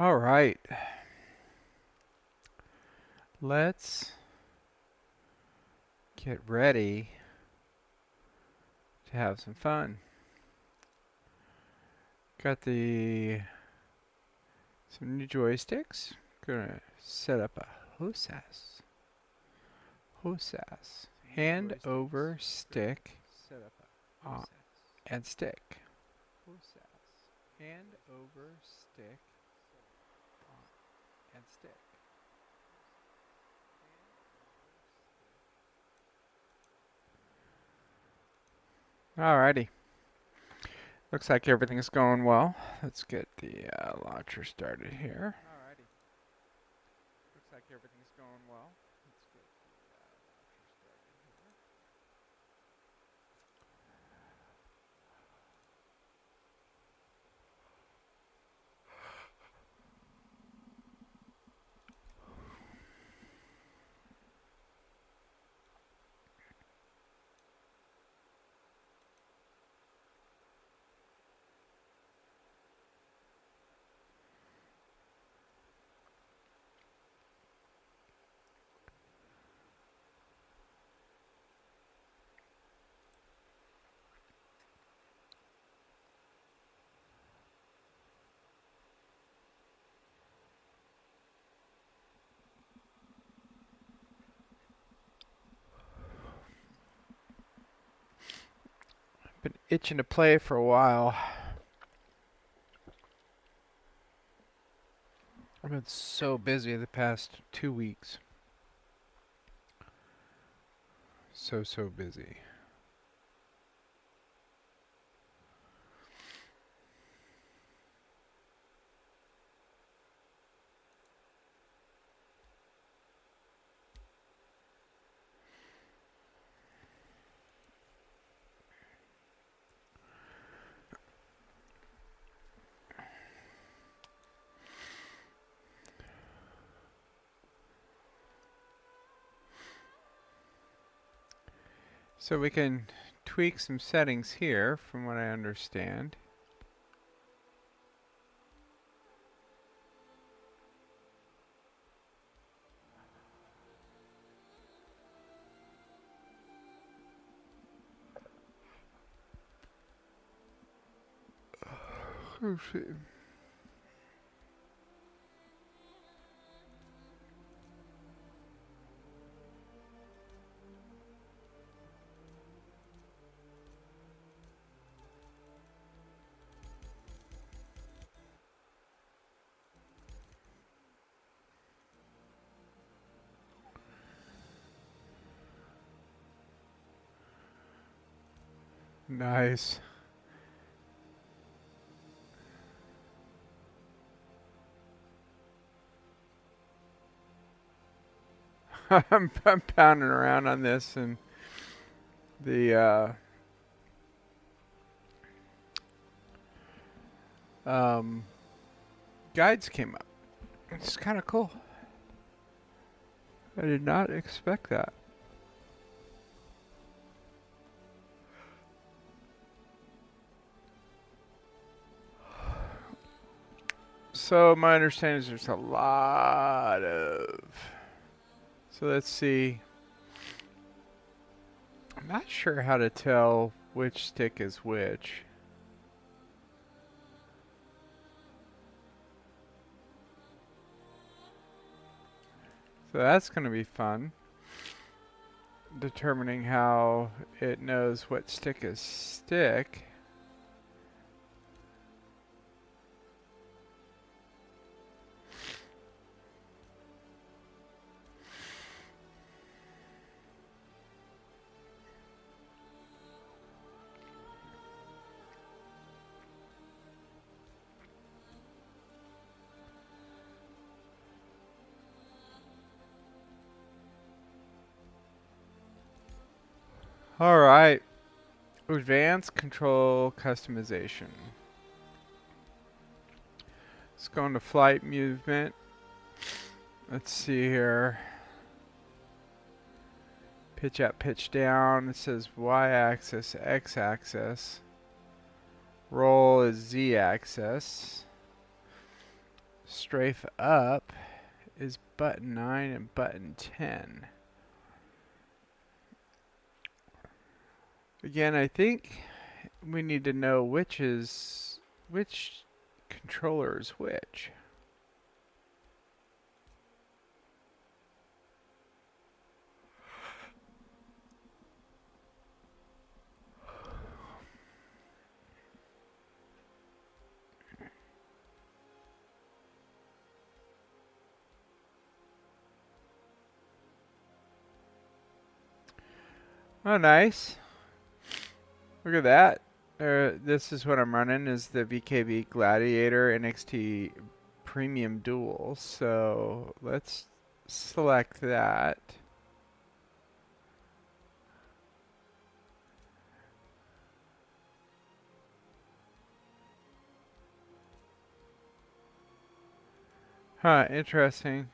All right. Let's get ready to have some fun. Got some new joysticks. Gonna set up a HOSAS. HOSAS. Hand over stick and stick. HOSAS. Hand over stick and stick. Alrighty. Looks like everything's going well. Let's get the launcher started here. Alrighty. Looks like everything's going well. Let's get the launcher started here. Been itching to play for a while. I've been so busy the past 2 weeks. So busy. So we can tweak some settings here from what I understand. Oh shit. Nice. I'm pounding around on this and the guides came up. It's kind of cool. I did not expect that. So my understanding is there's a lot of... So let's see. I'm not sure how to tell which stick is which. So that's going to be fun. Determining how it knows what stick is stick. All right. Advanced control customization. Let's go into flight movement. Let's see here. Pitch up, pitch down. It says y-axis, x-axis. Roll is z-axis. Strafe up is button 9 and button 10. Again, I think we need to know which controller is which. Oh, nice. Look at that. This is what I'm running, is the VKB Gladiator NXT Premium Dual. So let's select that. Huh, interesting.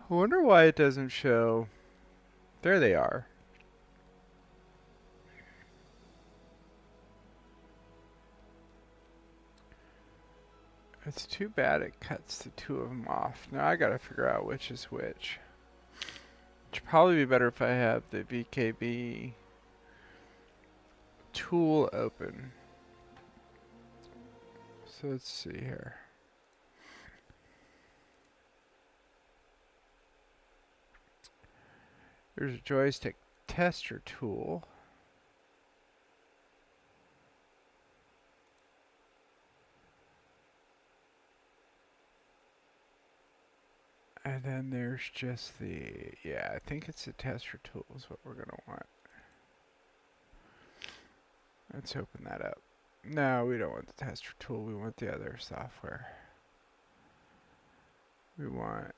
I wonder why it doesn't show. There they are. It's too bad it cuts the two of them off. Now I gotta figure out which is which. It should probably be better if I have the VKB tool open. So let's see here. There's a joystick tester tool. And then there's just the, yeah, I think it's the tester tool is what we're going to want. Let's open that up. No, we don't want the tester tool. We want the other software. We want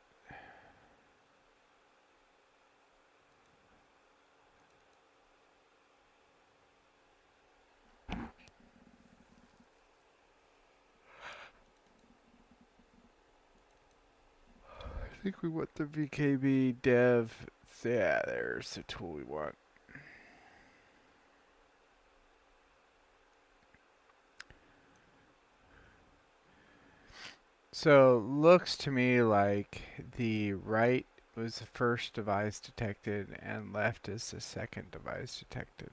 I think we want the VKB dev. Yeah, there's the tool we want. So looks to me like the right was the first device detected and left is the second device detected.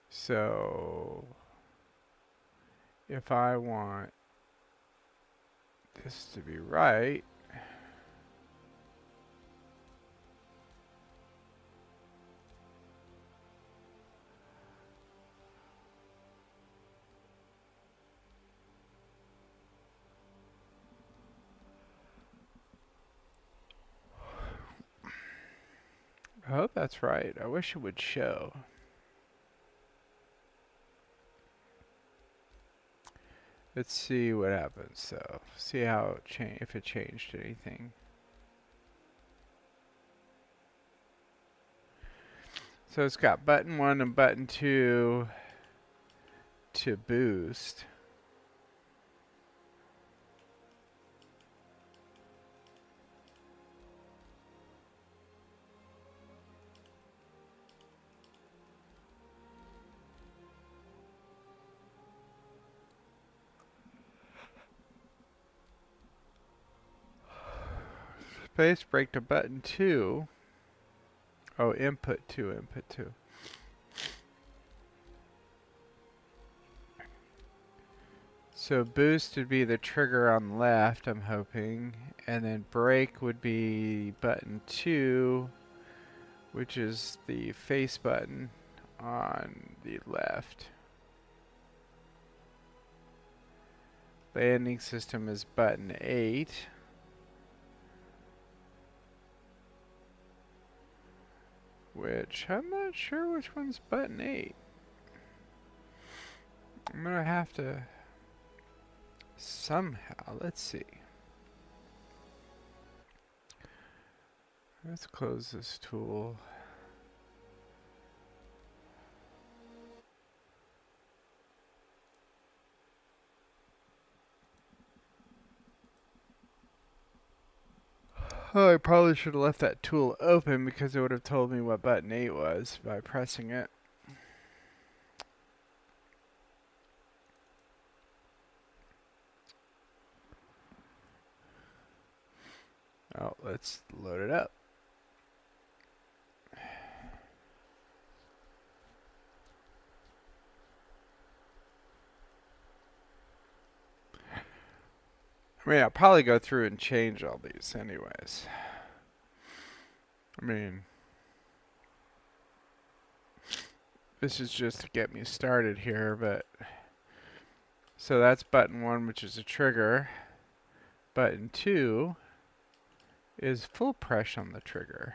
So if I want this to be right, I hope that's right. I wish it would show. Let's see what happens. So see how it if it changed anything. So it's got button 1 and button 2 to boost. Space break to button 2. Oh, input 2, input 2. So boost would be the trigger on the left, I'm hoping. And then break would be button 2, which is the face button on the left. Landing system is button 8. Which, I'm not sure which one's button 8. I'm gonna have to somehow, let's see. Let's close this tool. Oh, I probably should have left that tool open because it would have told me what button 8 was by pressing it. Oh, let's load it up. I mean, I'll probably go through and change all these anyways. I mean, this is just to get me started here, but... So that's button 1, which is a trigger. Button 2 is full press on the trigger.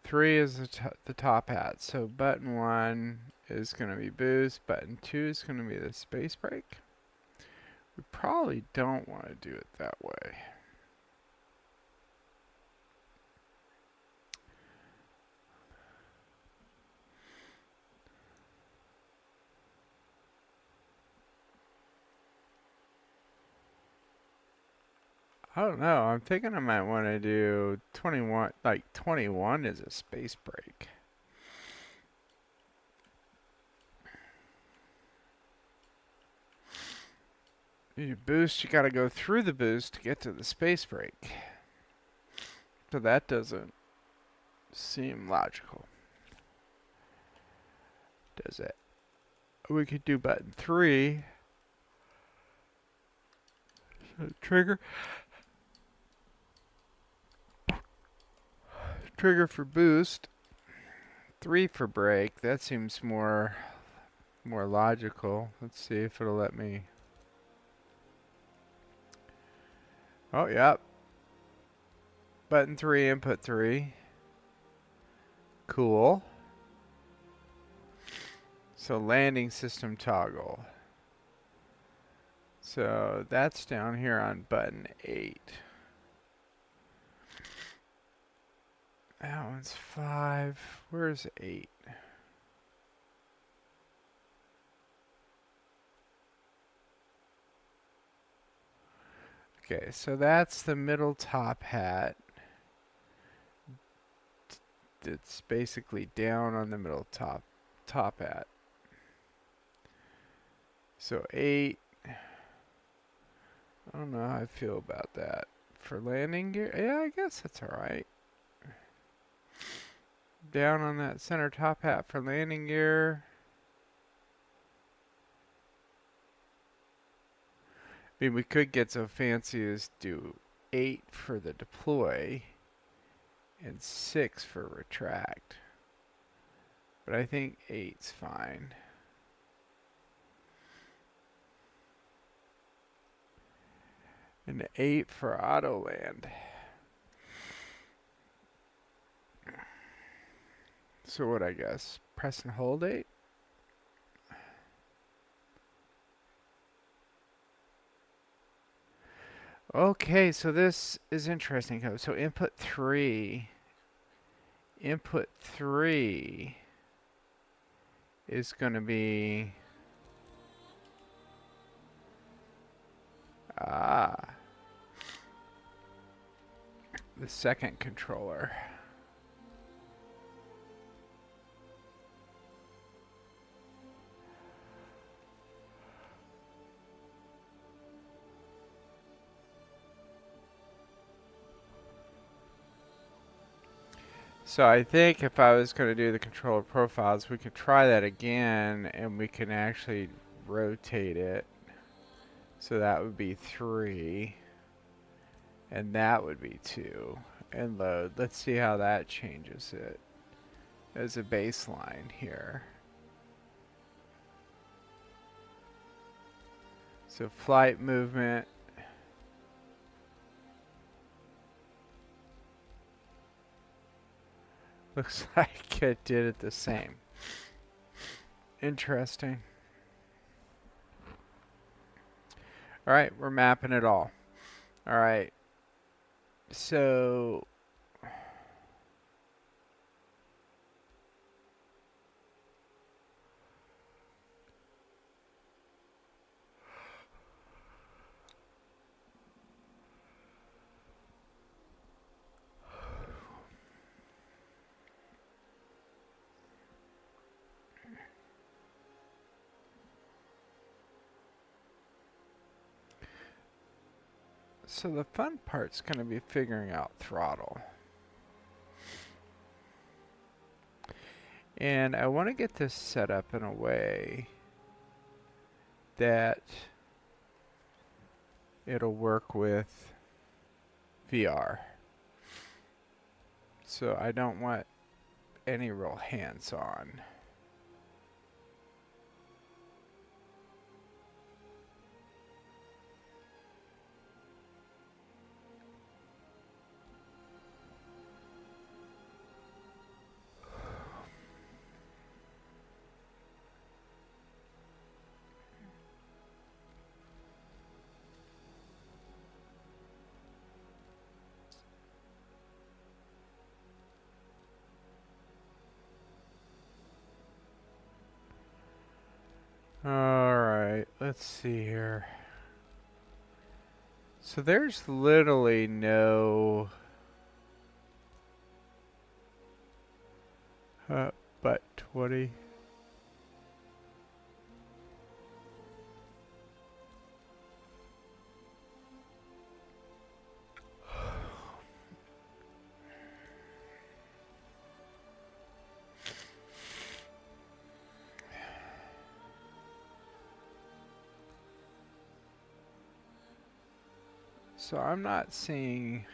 3 is the top hat. So button 1 is going to be boost. Button 2 is going to be the space brake. We probably don't want to do it that way. I don't know. I'm thinking I might want to do 21. Like 21 is a space brake. You boost, you got to go through the boost to get to the space brake. So that doesn't seem logical, does it? We could do button 3. So trigger for boost, 3 for brake. That seems more logical. Let's see if it'll let me. Oh, yep. Button 3, input 3. Cool. So landing system toggle. So that's down here on button 8. That one's 5. Where's 8? Okay, so that's the middle top hat. It's basically down on the middle top hat. So 8. I don't know how I feel about that. For landing gear, yeah, I guess that's alright. Down on that center top hat for landing gear. I mean, we could get so fancy as do 8 for the deploy and 6 for retract. But I think 8's fine. And 8 for auto land. So what, I guess? Press and hold 8? Okay, so this is interesting. So input 3 is going to be the second controller. So I think if I was going to do the controller profiles, we could try that again, and we can actually rotate it. So that would be 3, and that would be 2, and load. Let's see how that changes it as a baseline here. So flight movement. Looks like it did it the same. Interesting. Alright, we're mapping it all. Alright. So So the fun part's going to be figuring out throttle. And I want to get this set up in a way that it'll work with VR. So I don't want any real hands-on. Alright, let's see here. So there's literally no but 20. So I'm not seeing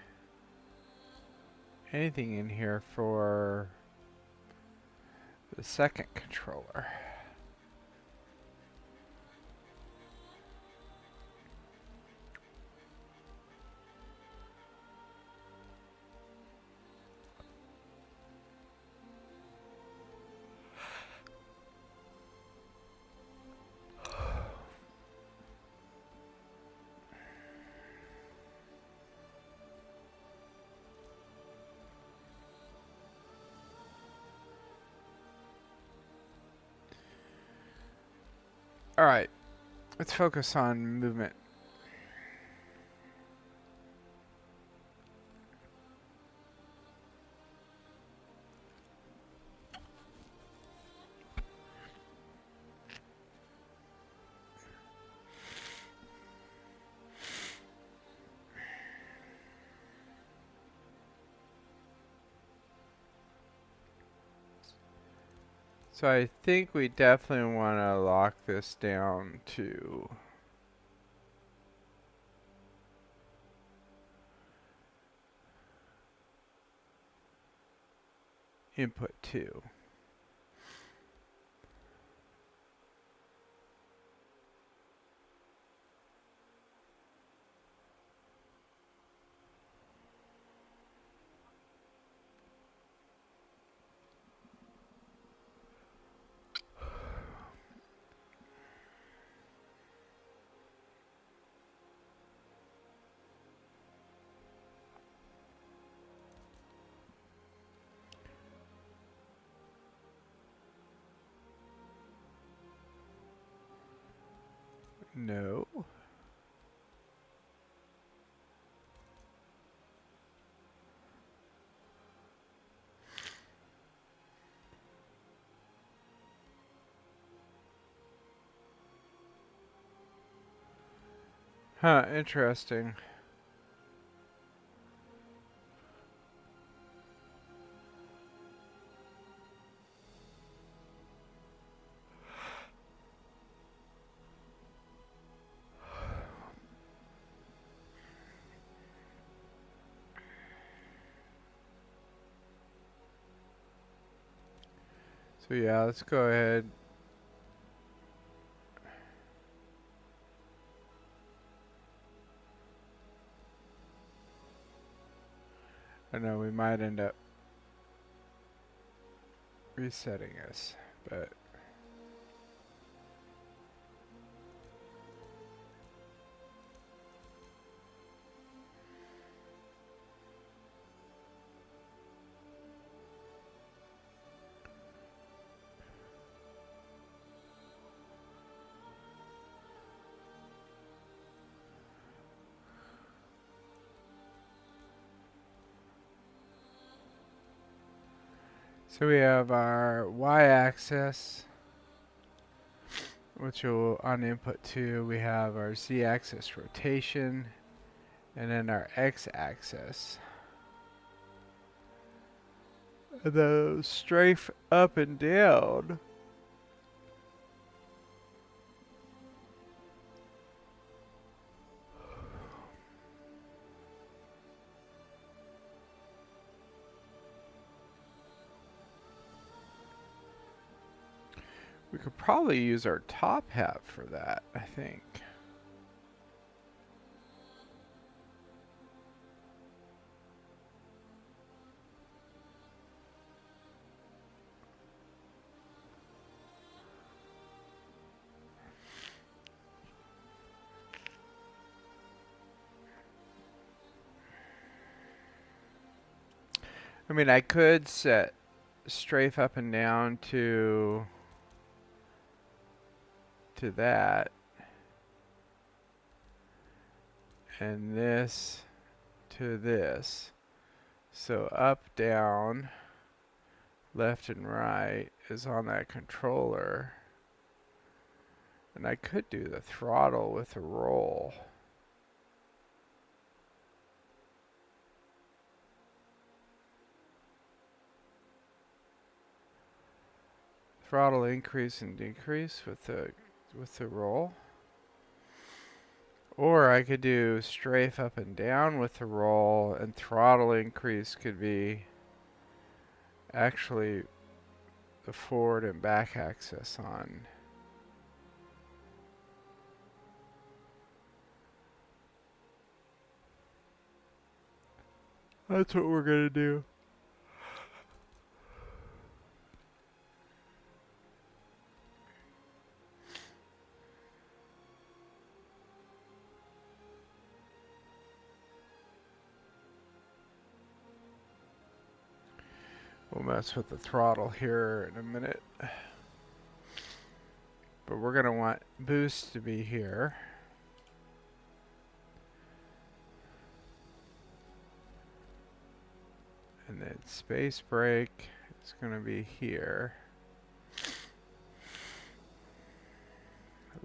anything in here for the second controller. Alright, let's focus on movement. So I think we definitely want to lock this down to input 2. No. Huh, interesting. So yeah, let's go ahead. I know we might end up resetting this, but so we have our y-axis, which will on input 2 we have our z-axis rotation, And then our x-axis. And then strafe up and down. We could probably use our top hat for that, I think. I mean, I could set strafe up and down to that, and this to this. So up, down, left and right is on that controller. And I could do the throttle with the roll. Throttle increase and decrease with the roll. Or I could do strafe up and down with the roll, and throttle increase could be actually the forward and back axis on. That's what we're gonna do. We'll mess with the throttle here in a minute. But we're gonna want boost to be here. And then space brake is gonna be here.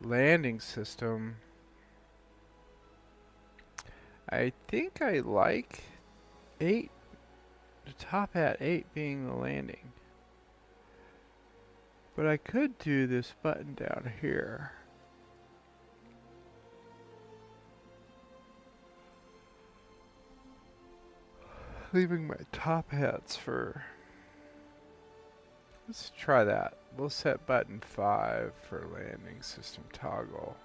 Landing system. I think I like 8, the top hat 8 being the landing. But I could do this button down here. Leaving my top hats for... Let's try that. We'll set button 5 for landing system toggle.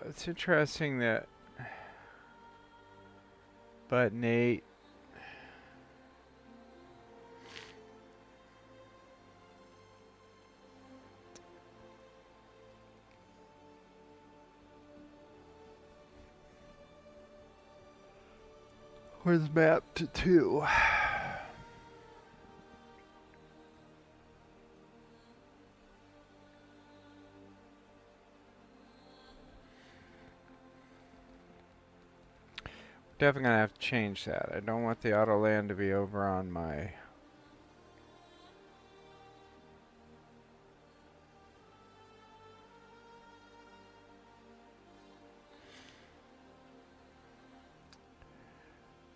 It's interesting that button 8 was mapped to 2. Definitely gonna have to change that. I don't want the auto land to be over on my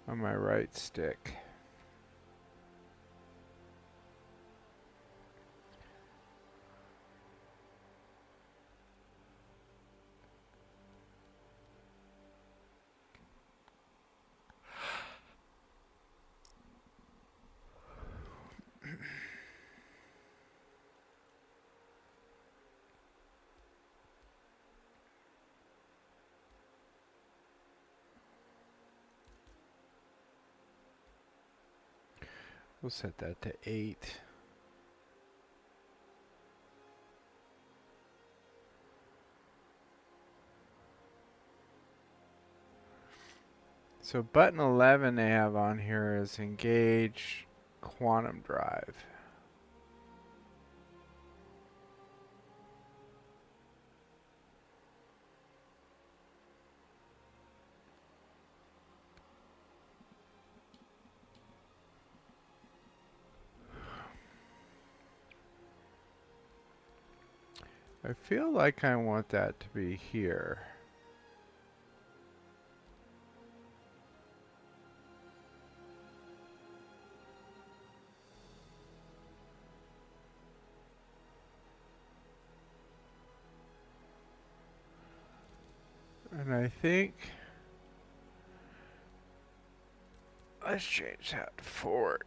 right stick. We'll set that to 8. So button 11 they have on here is engage quantum drive. I feel like I want that to be here. And I think let's change that to forward.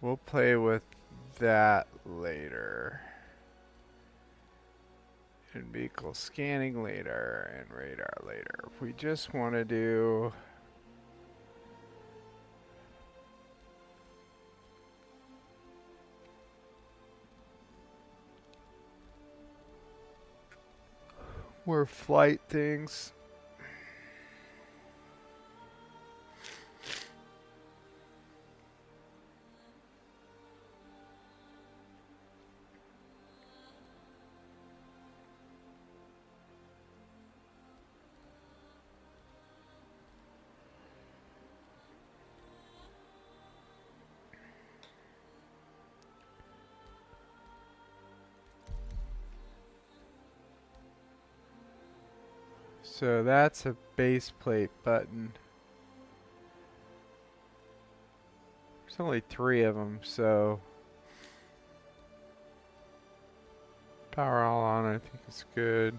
We'll play with that later. And vehicle scanning later and radar later. If we just want to do more flight things. So that's a base plate button. There's only 3 of them, so power all on I think is good.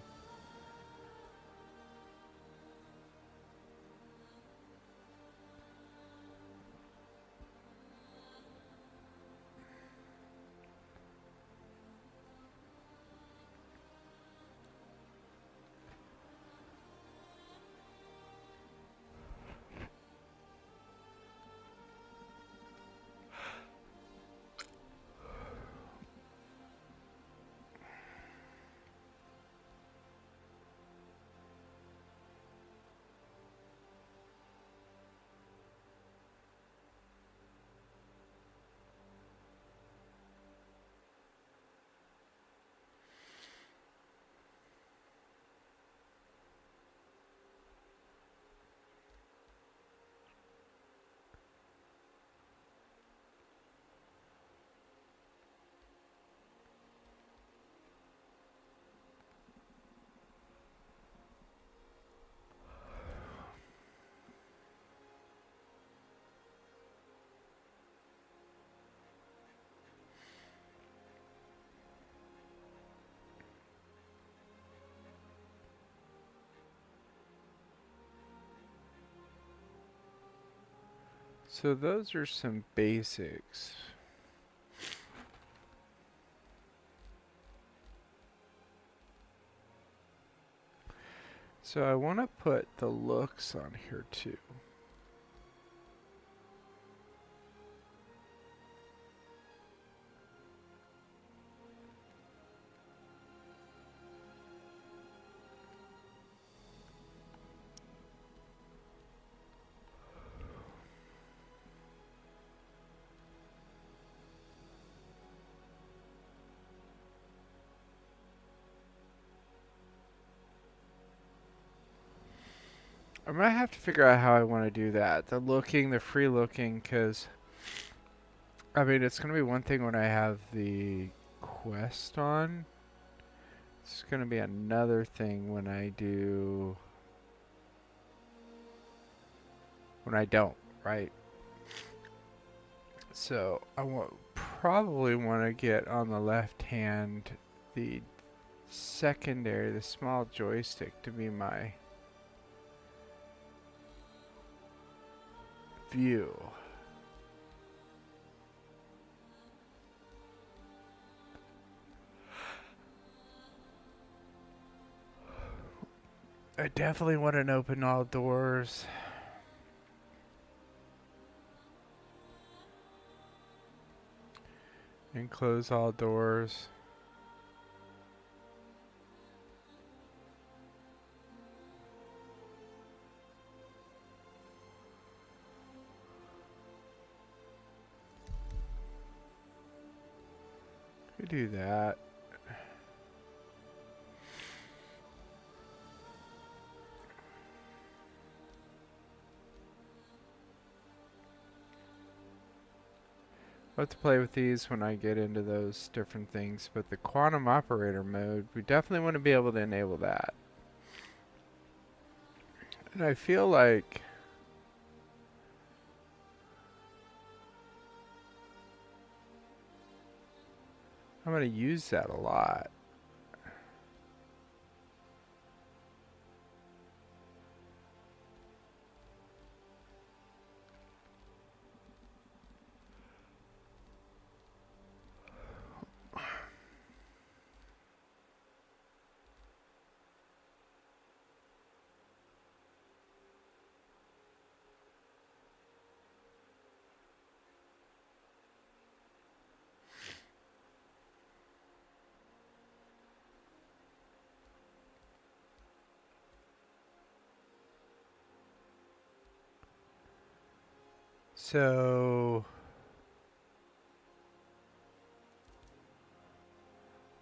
So those are some basics. So I want to put the looks on here too. I might have to figure out how I want to do that. The looking, the free looking, because I mean, it's going to be one thing when I have the quest on. It's going to be another thing when I do. When I don't, right? So I probably want to get on the left hand the secondary, the small joystick to be my view. I definitely want to open all doors. And close all doors. Could do that. I'll have to play with these when I get into those different things, but the quantum operator mode, we definitely want to be able to enable that. And I feel like I'm going to use that a lot. So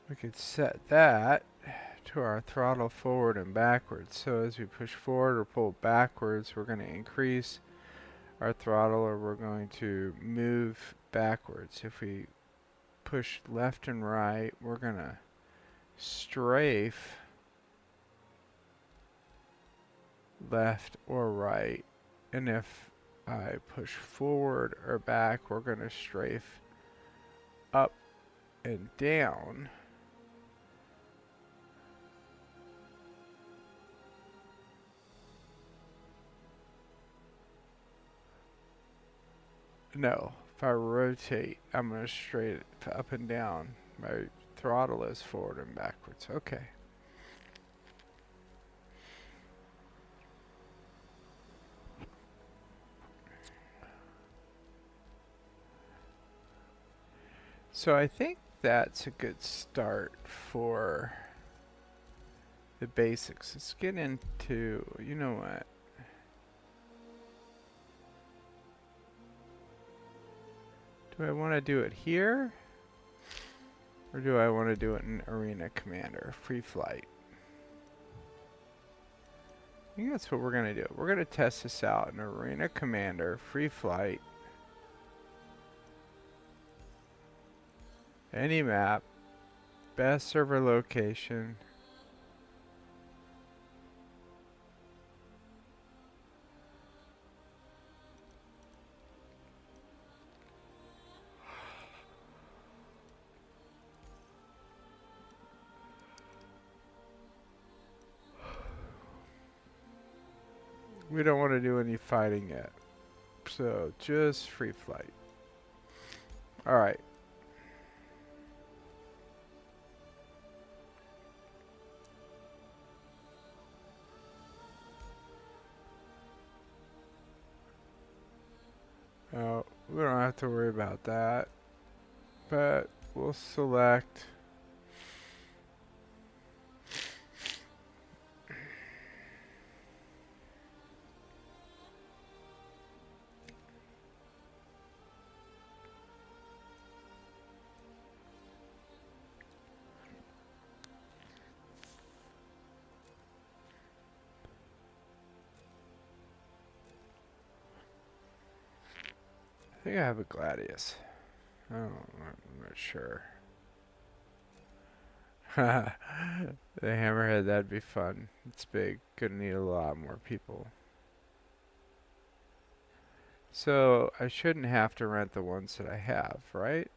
we could set that to our throttle forward and backwards. So as we push forward or pull backwards, we're going to increase our throttle or we're going to move backwards. If we push left and right, we're going to strafe left or right. And if I push forward or back, we're going to strafe up and down. No, if I rotate, I'm going to straight up and down. My throttle is forward and backwards. Okay. So I think that's a good start for the basics. Let's get into, you know what? Do I want to do it here? Or do I want to do it in Arena Commander, free flight? I think that's what we're going to do. We're going to test this out in Arena Commander, free flight. Any map, best server location. We don't want to do any fighting yet. So just free flight. Alright. Oh, we don't have to worry about that. But we'll select. I think I have a Gladius. Oh, I'm not sure. The Hammerhead, that'd be fun. It's big. Gonna need a lot more people. So I shouldn't have to rent the ones that I have, right?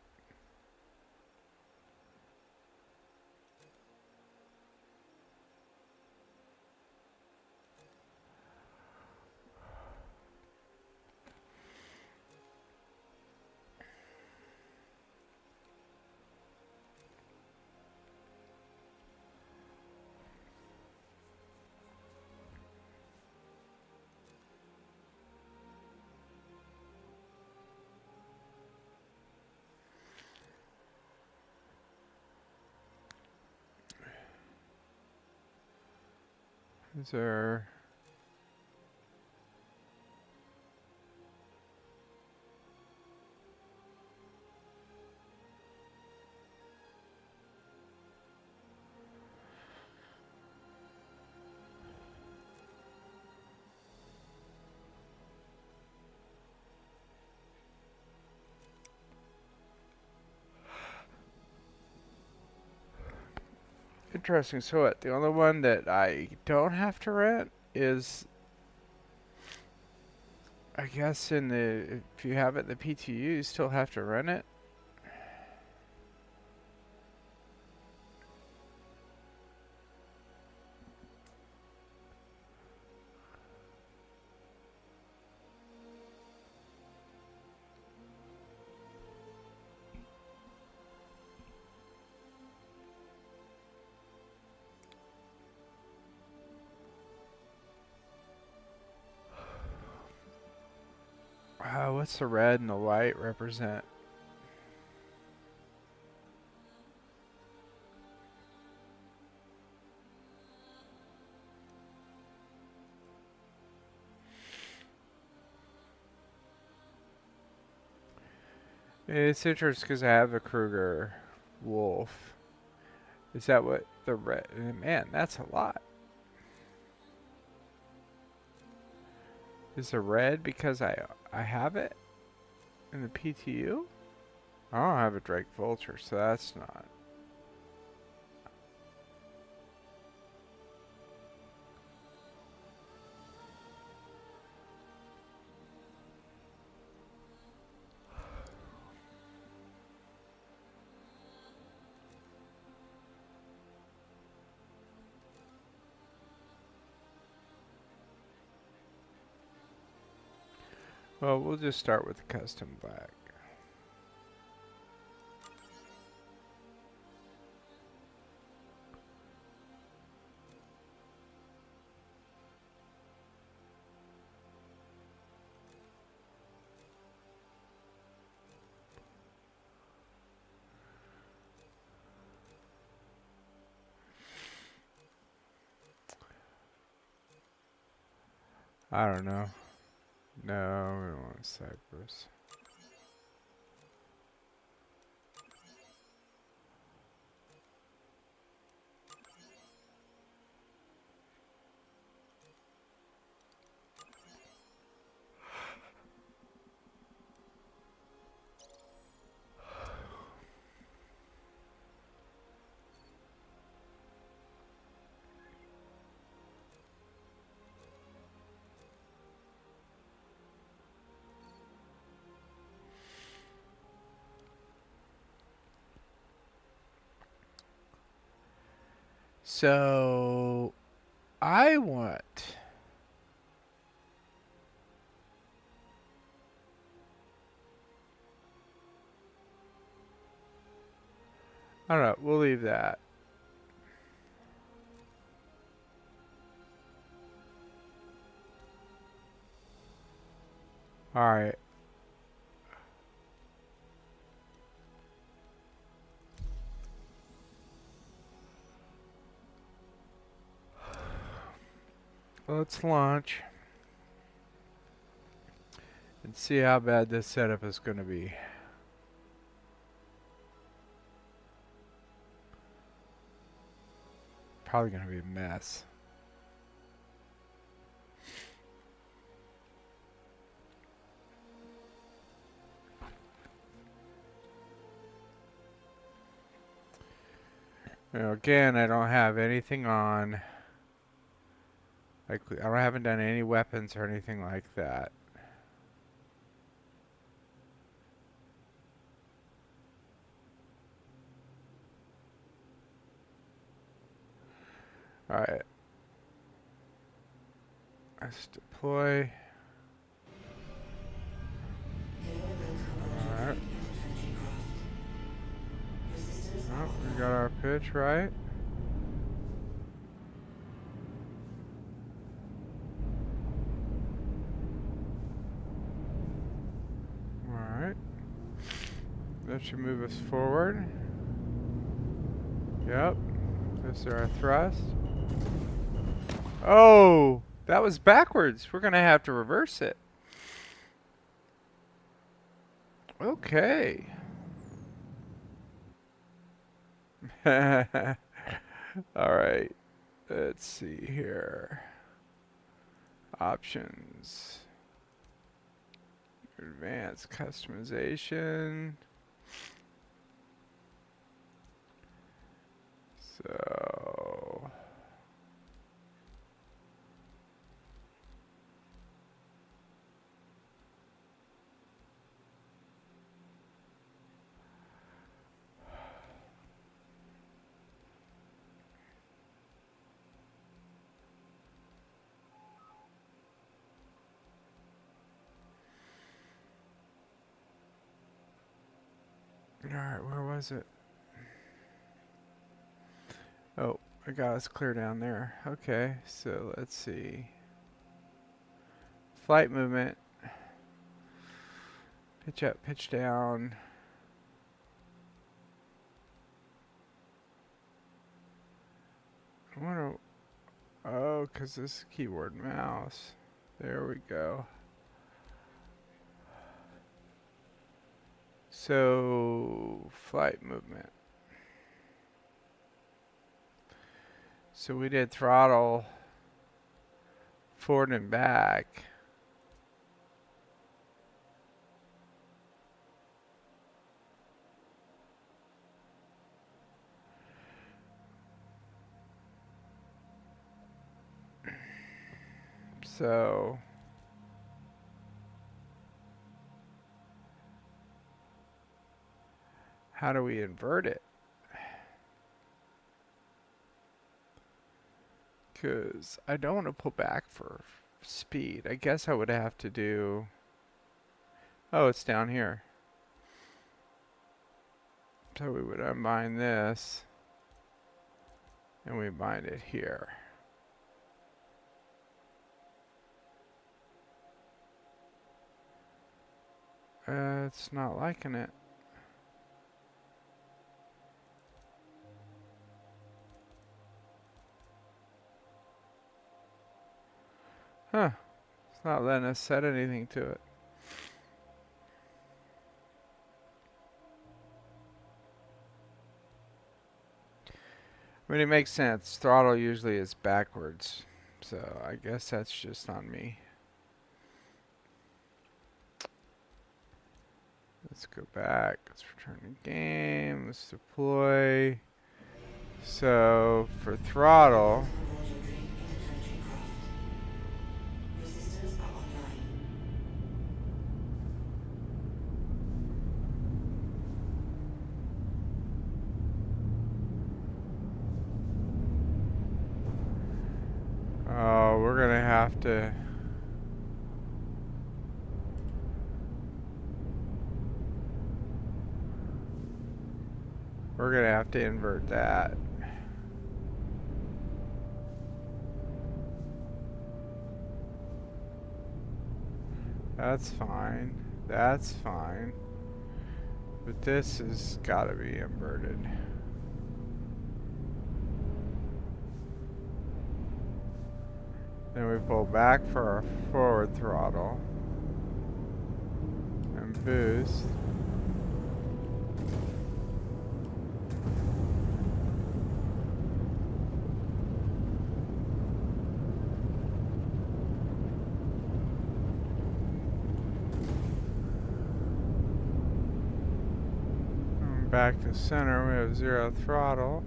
Is there... Interesting. So what? The only one that I don't have to rent is, I guess, in the if you have it in the PTU, you still have to rent it. What's the red and the white represent? It's interesting because I have a Kruger wolf. Is that what the red? Man, that's a lot. Is the red because I have it in the PTU? I don't have a Drake Vulture, so that's not. Well, we'll just start with the custom black. I don't know. No, we don't want Cypress. So I want. I don't know. We'll leave that. All right. Let's launch and see how bad this setup is going to be. Probably going to be a mess. Now, again, I don't have anything on. Like, I haven't done any weapons or anything like that. All right. Let's deploy. All right. Oh, we got our pitch right. Alright. That should move us forward. Yep. This is our thrust. Oh! That was backwards. We're going to have to reverse it. Okay. Alright. Let's see here. Options. Advanced customization. So was it? Oh, I got us clear down there. Okay, so let's see. Flight movement. Pitch up, pitch down. I wonder. Oh, because this is keyboard and mouse. There we go. So, flight movement. So we did throttle forward and back. So how do we invert it? Because I don't want to pull back for speed. I guess I would have to do... Oh, it's down here. So we would unbind this. And we bind it here. It's not liking it. Huh. It's not letting us set anything to it. I mean, it makes sense. Throttle usually is backwards. So I guess that's just on me. Let's go back. Let's return the game. Let's deploy. So for throttle, we're gonna have to. We're gonna have to invert that. That's fine. That's fine. But this has got to be inverted. Then we pull back for our forward throttle and boost. Back to center, we have 0 throttle.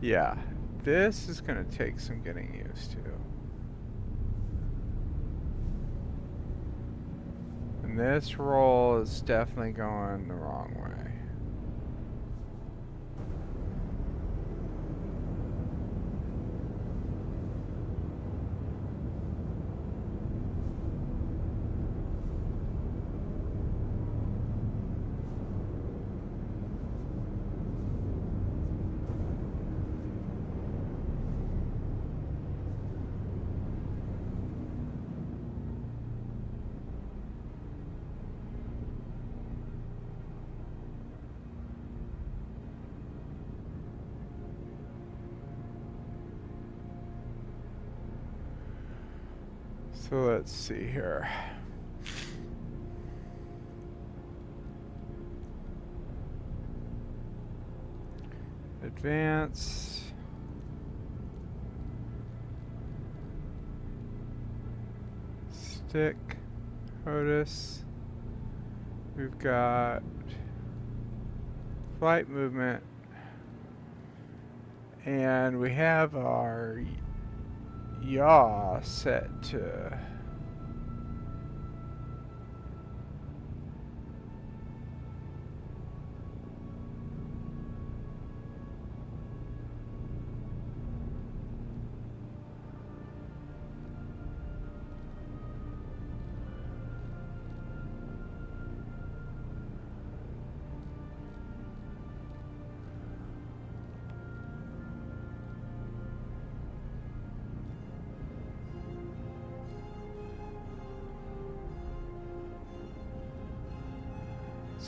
Yeah, this is going to take some getting used to. And this roll is definitely going the wrong way. So let's see here. Advance. Stick. HOSAS. We've got flight movement. And we have our yaw set to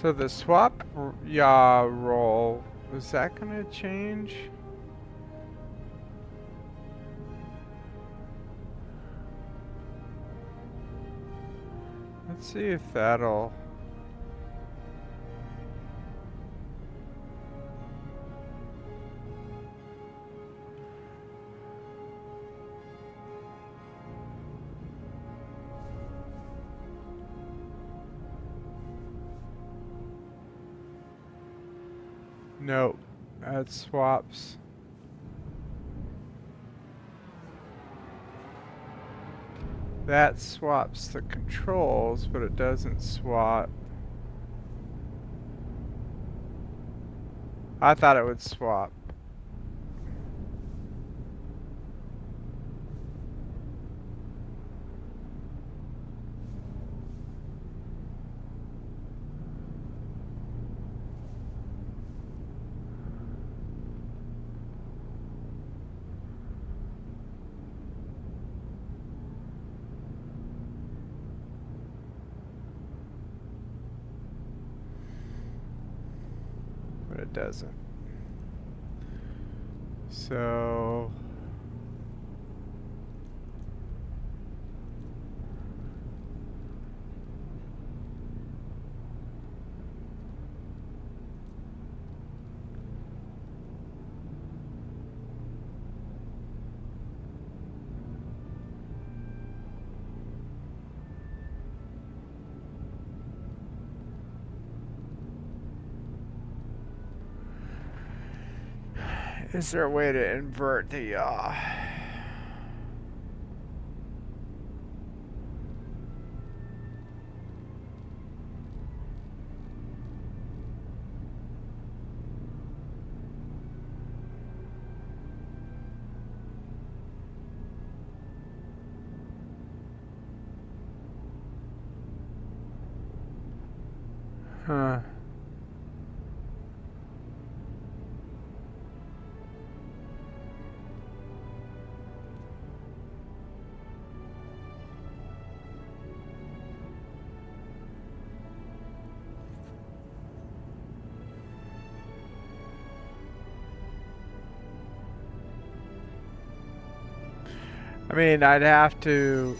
So the swap yaw roll, is that gonna change? Let's see if that'll... Nope, that swaps. That swaps the controls, but it doesn't swap. I thought it would swap. But it doesn't. So... Is there a way to invert the, Huh. I mean, I'd have to...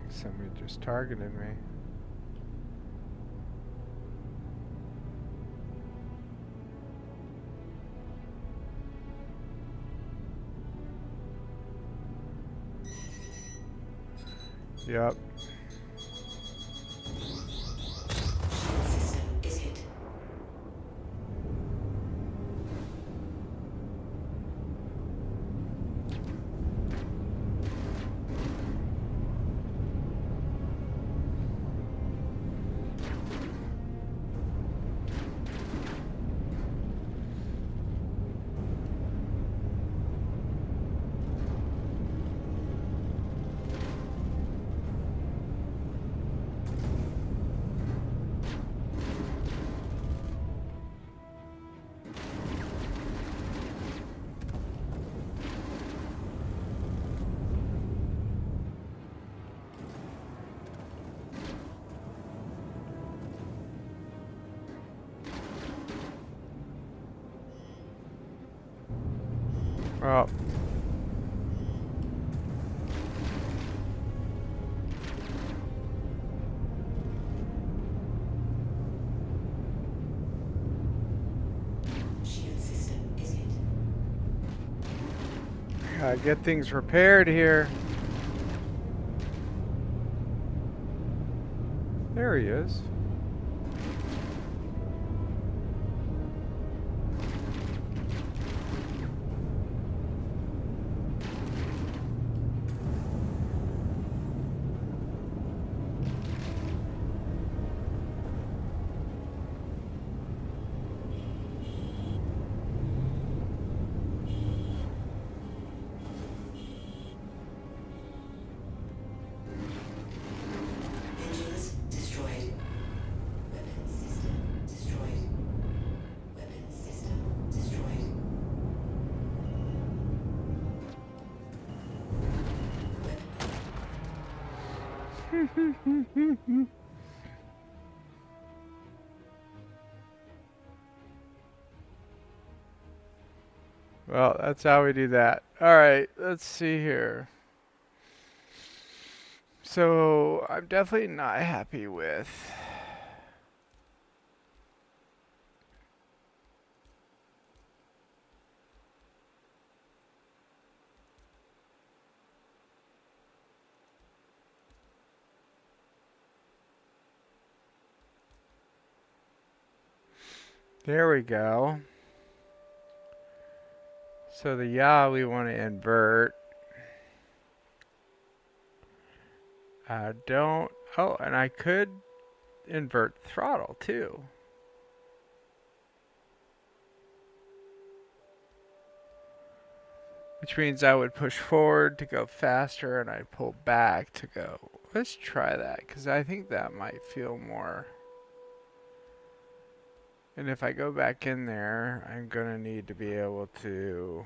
Somebody just targeted me. Yep. System is hit. Well... Shield system is hit. Gotta get things repaired here. There he is. Engines destroyed. Weapon system destroyed. Weapon system destroyed. Well, that's how we do that. All right, let's see here. So I'm definitely not happy with. There we go. So the yaw we want to invert. Don't. Oh, and I could invert throttle too. Which means I would push forward to go faster and I'd pull back to go. Let's try that because I think that might feel more. And if I go back in there, I'm going to need to be able to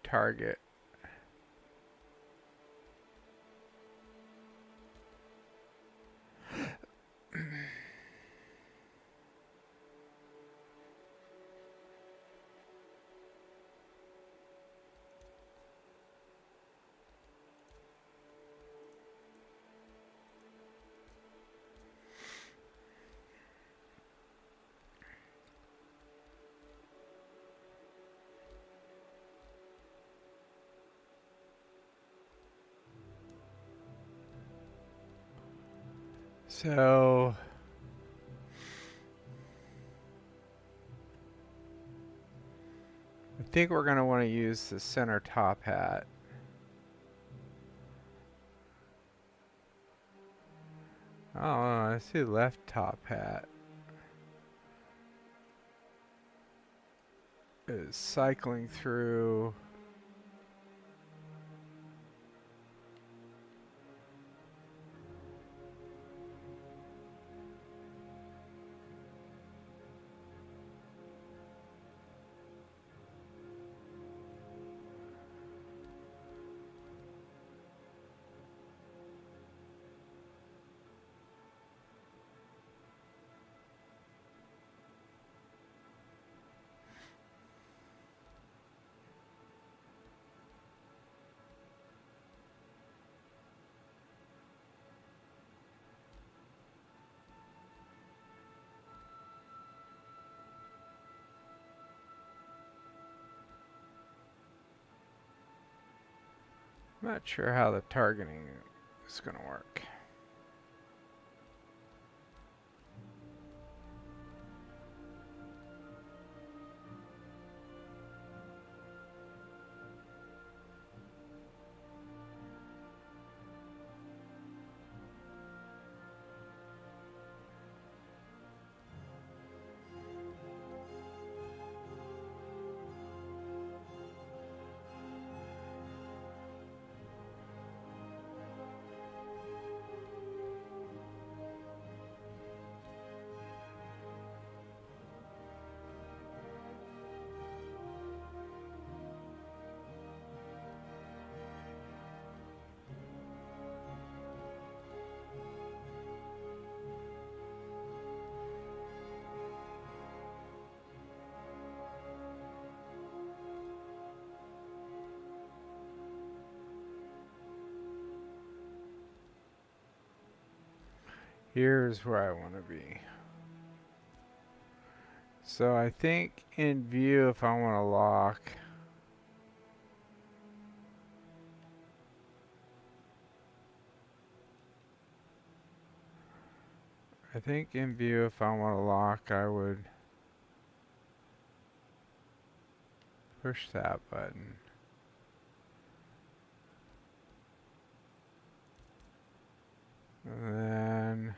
target. So I think we're going to want to use the center top hat. Oh, I see left top hat is cycling through. I'm not sure how the targeting is going to work. Here's where I want to be. So I think in view, if I want to lock, I think in view, if I want to lock, I would push that button. And then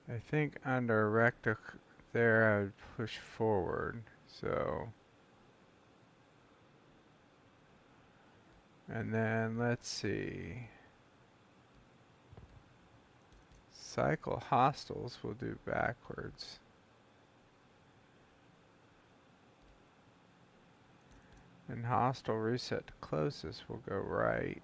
I think under rectic there I would push forward. So, and then let's see. Cycle hostiles we'll do backwards. And hostile reset to closest will go right.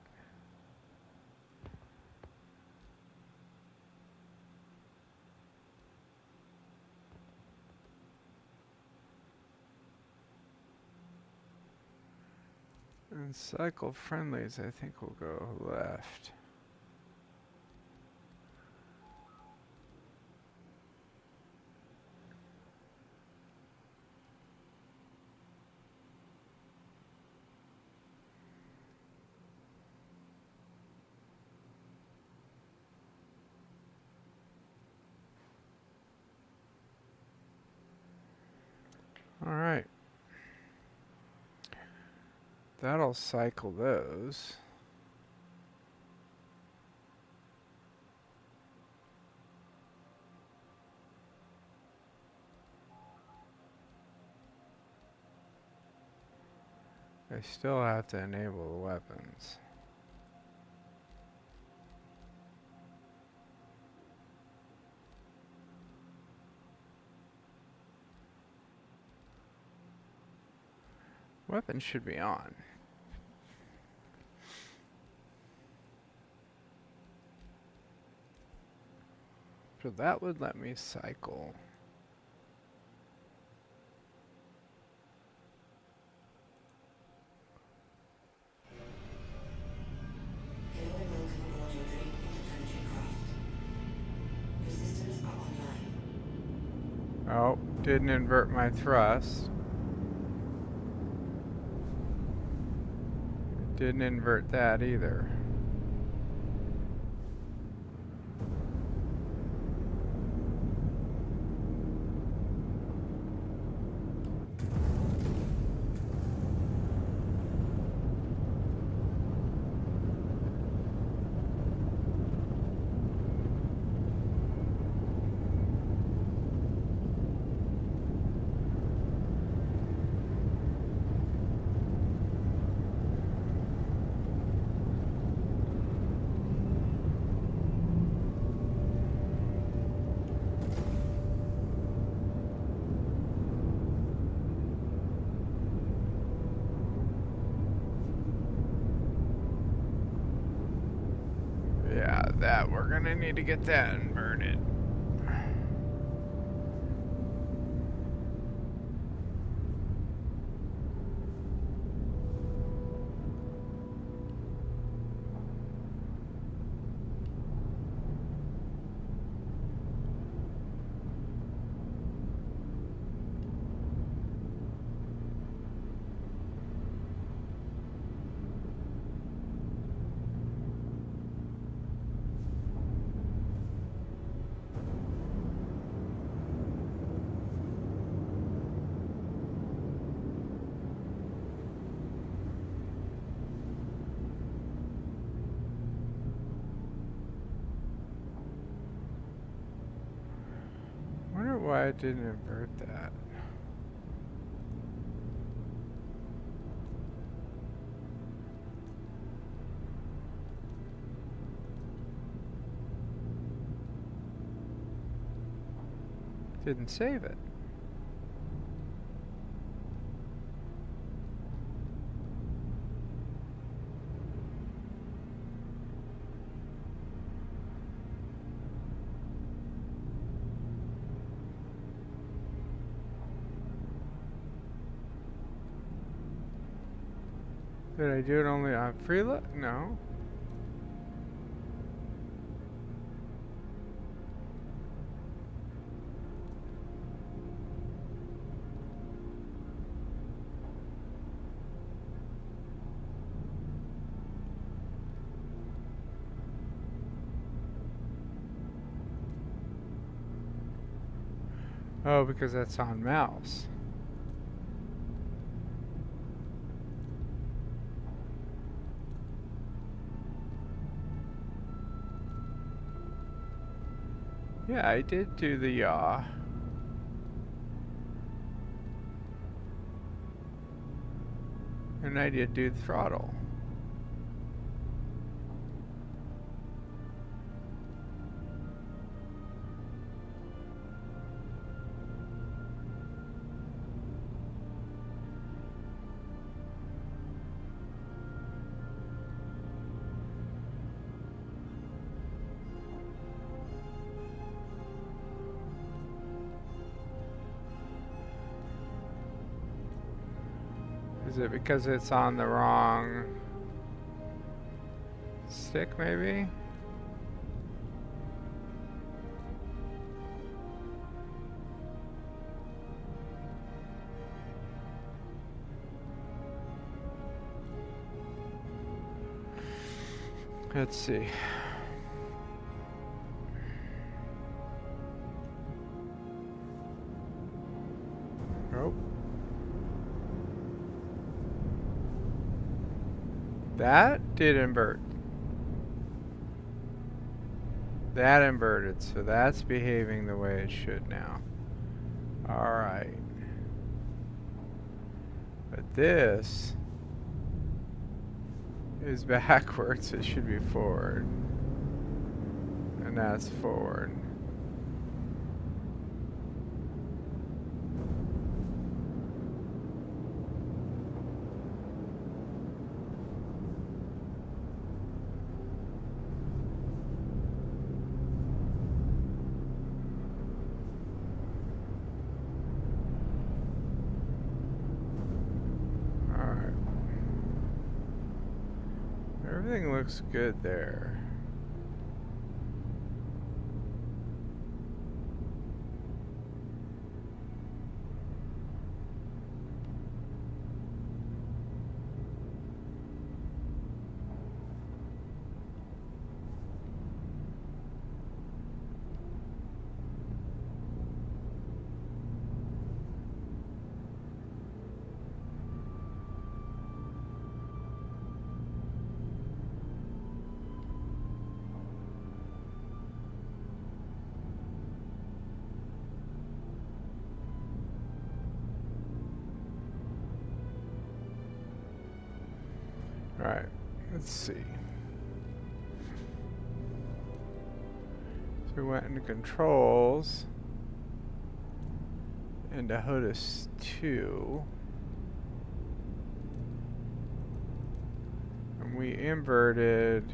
And cycle friendlies, I think, will go left. Alright. That'll cycle those. I still have to enable the weapons. Weapons should be on. So that would let me cycle. Hello and welcome aboard your Drake interplanetary craft. Your systems are online. Oh, didn't invert my thrust. Didn't invert that either. Yeah, that we're gonna need to get that inverted. Wonder why it didn't invert that. Didn't save it. Did I do it only on freeload? No. Oh, because that's on mouse. Yeah, I did do the yaw. And I did do the throttle. Is it because it's on the wrong stick, maybe? Let's see. Oh. That did invert. That inverted, so that's behaving the way it should now. Alright. But this is backwards, it should be forward. And that's forward. Alright. Everything looks good there. Alright, let's see. So we went into controls, into HOSAS 2, and we inverted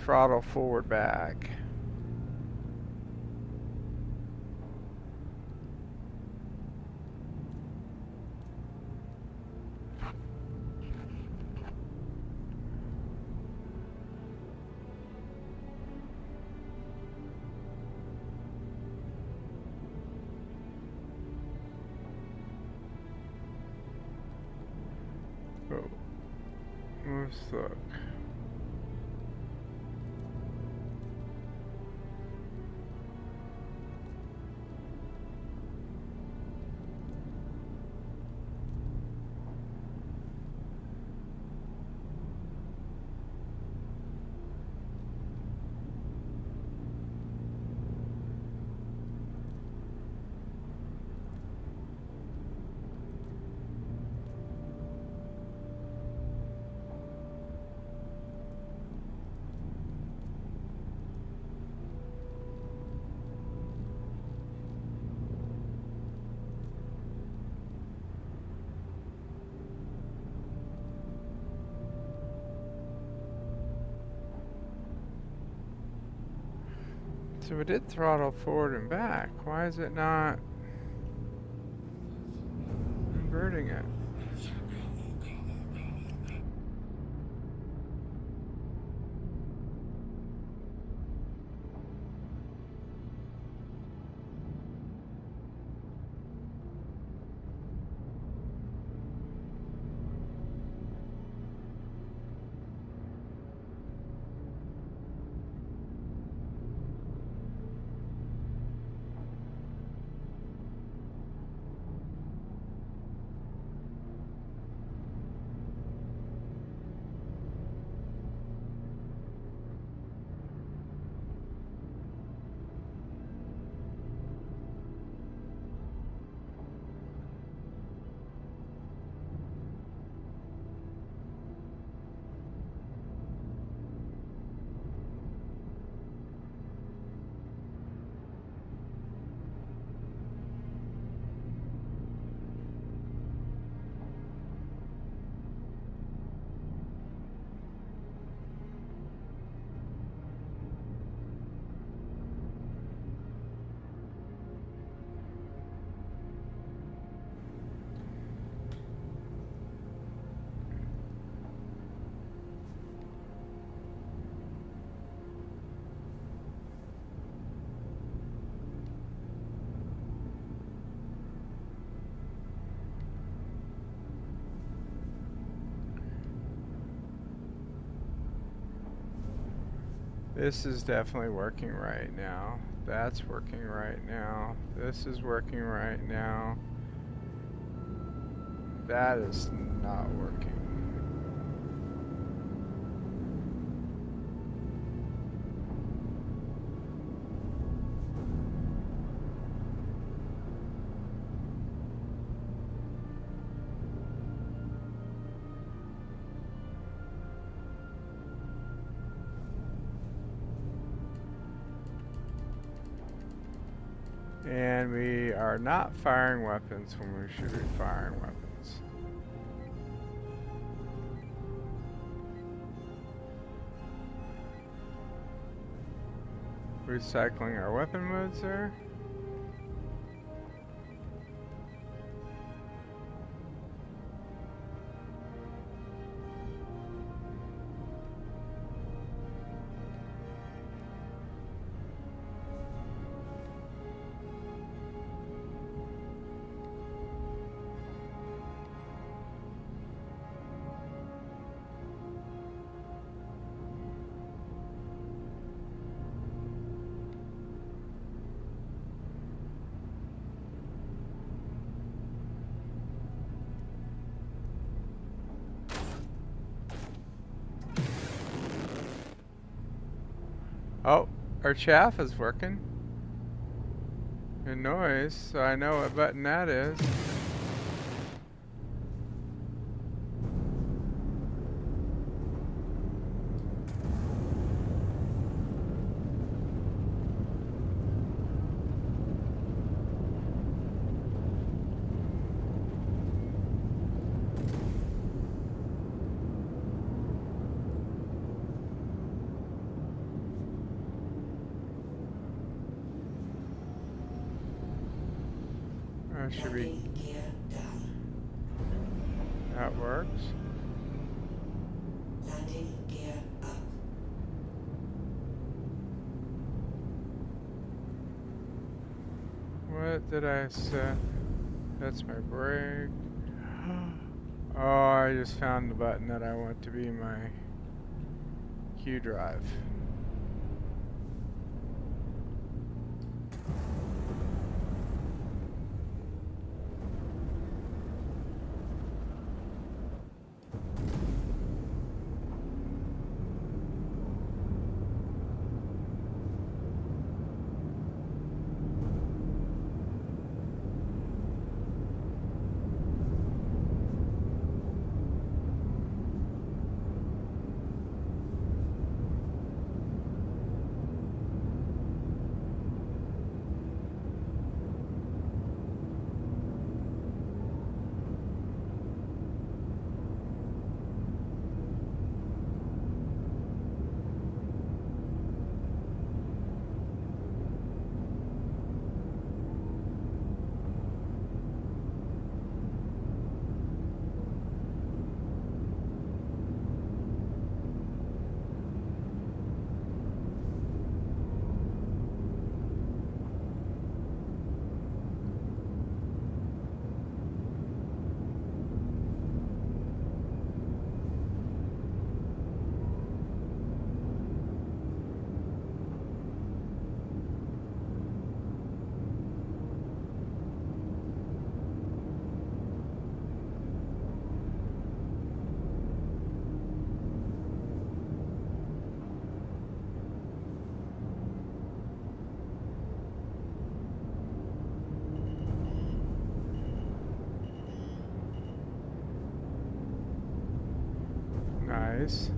throttle forward back. Oh, let's look. So we did throttle forward and back. Why is it not inverting it? This is definitely working right now. That's working right now. This is working right now. That is not working. And we are not firing weapons when we should be firing weapons. Recycling our weapon modes there. Oh, our chaff is working. And noise, so I know what button that is. Should be. Landing gear down. That works. Landing gear up. What did I set? That's my brake. Oh, I just found the button that I want to be my Q drive. Nice.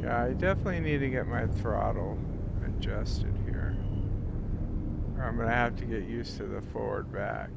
Yeah, I definitely need to get my throttle adjusted here. Or I'm gonna have to get used to the forward back.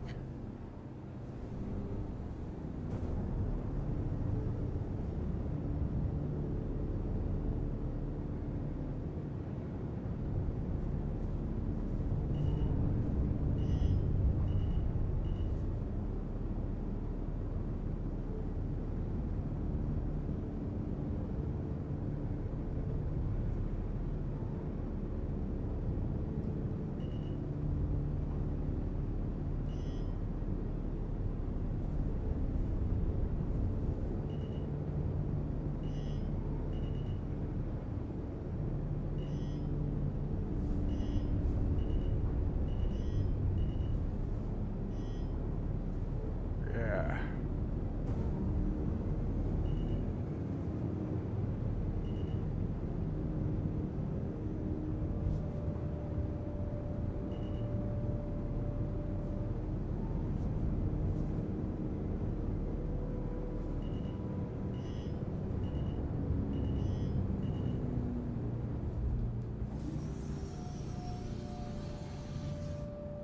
Yeah.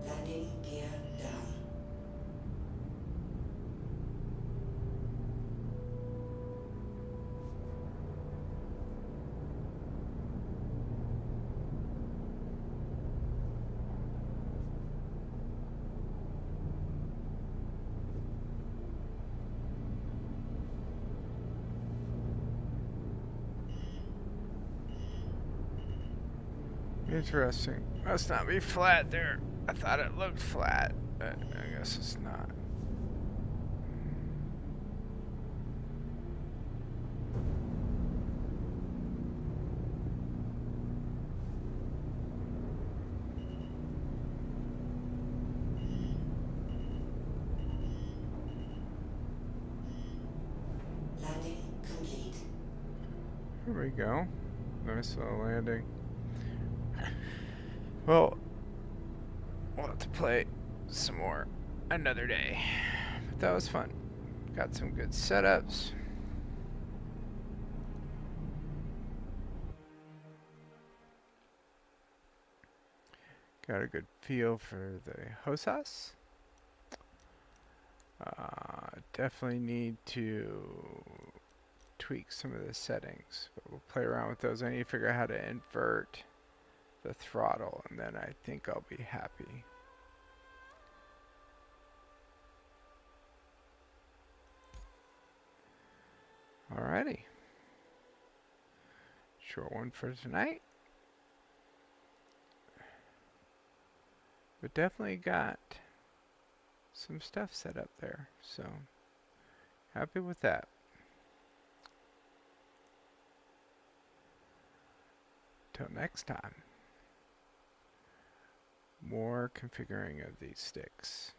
Landing gear down. Interesting. Must not be flat there. I thought it looked flat, but I guess it's not. Landing complete. Here we go. Nice little landing. Well, we'll have to play some more another day. But that was fun. Got some good setups. Got a good feel for the HOSAS. Definitely need to tweak some of the settings, but we'll play around with those. I need to figure out how to invert the throttle, and then I think I'll be happy. Alrighty. Short one for tonight. But definitely got some stuff set up there, so happy with that. Till next time, more configuring of these sticks.